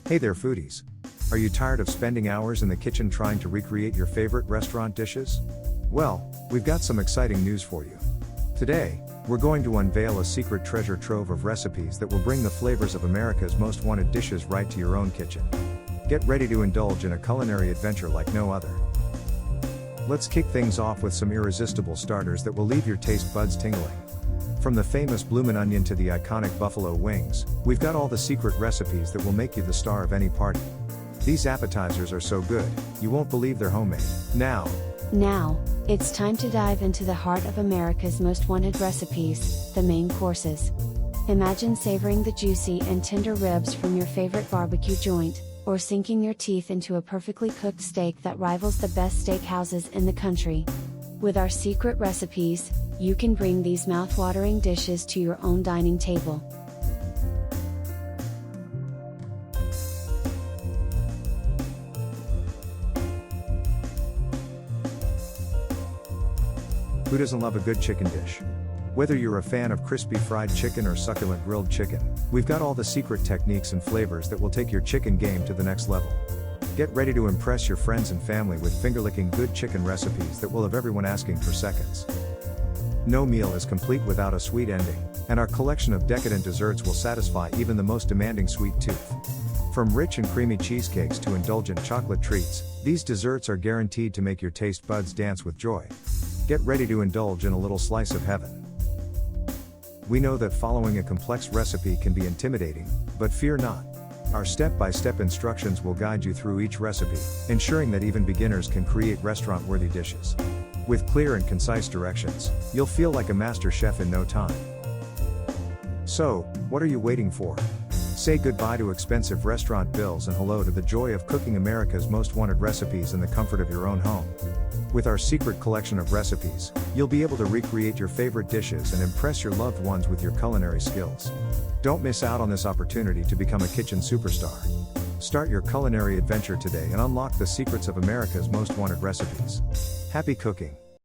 Hey there, foodies. Are you tired of spending hours in the kitchen trying to recreate your favorite restaurant dishes? Well, we've got some exciting news for you. Today, we're going to unveil a secret treasure trove of recipes that will bring the flavors of America's most wanted dishes right to your own kitchen. Get ready to indulge in a culinary adventure like no other. Let's kick things off with some irresistible starters that will leave your taste buds tingling. From the famous bloomin' onion to the iconic buffalo wings, we've got all the secret recipes that will make you the star of any party. These appetizers are so good, you won't believe they're homemade. Now, it's time to dive into the heart of America's most wanted recipes, the main courses. Imagine savoring the juicy and tender ribs from your favorite barbecue joint, or sinking your teeth into a perfectly cooked steak that rivals the best steakhouses in the country. With our secret recipes, you can bring these mouth-watering dishes to your own dining table. Who doesn't love a good chicken dish? Whether you're a fan of crispy fried chicken or succulent grilled chicken, we've got all the secret techniques and flavors that will take your chicken game to the next level. Get ready to impress your friends and family with finger-licking good chicken recipes that will have everyone asking for seconds. No meal is complete without a sweet ending, and our collection of decadent desserts will satisfy even the most demanding sweet tooth. From rich and creamy cheesecakes to indulgent chocolate treats, these desserts are guaranteed to make your taste buds dance with joy. Get ready to indulge in a little slice of heaven. We know that following a complex recipe can be intimidating, but fear not. Our step-by-step instructions will guide you through each recipe, ensuring that even beginners can create restaurant-worthy dishes. With clear and concise directions, you'll feel like a master chef in no time. So, what are you waiting for? Say goodbye to expensive restaurant bills and hello to the joy of cooking America's most wanted recipes in the comfort of your own home. With our secret collection of recipes, you'll be able to recreate your favorite dishes and impress your loved ones with your culinary skills. Don't miss out on this opportunity to become a kitchen superstar. Start your culinary adventure today and unlock the secrets of America's most wanted recipes. Happy cooking!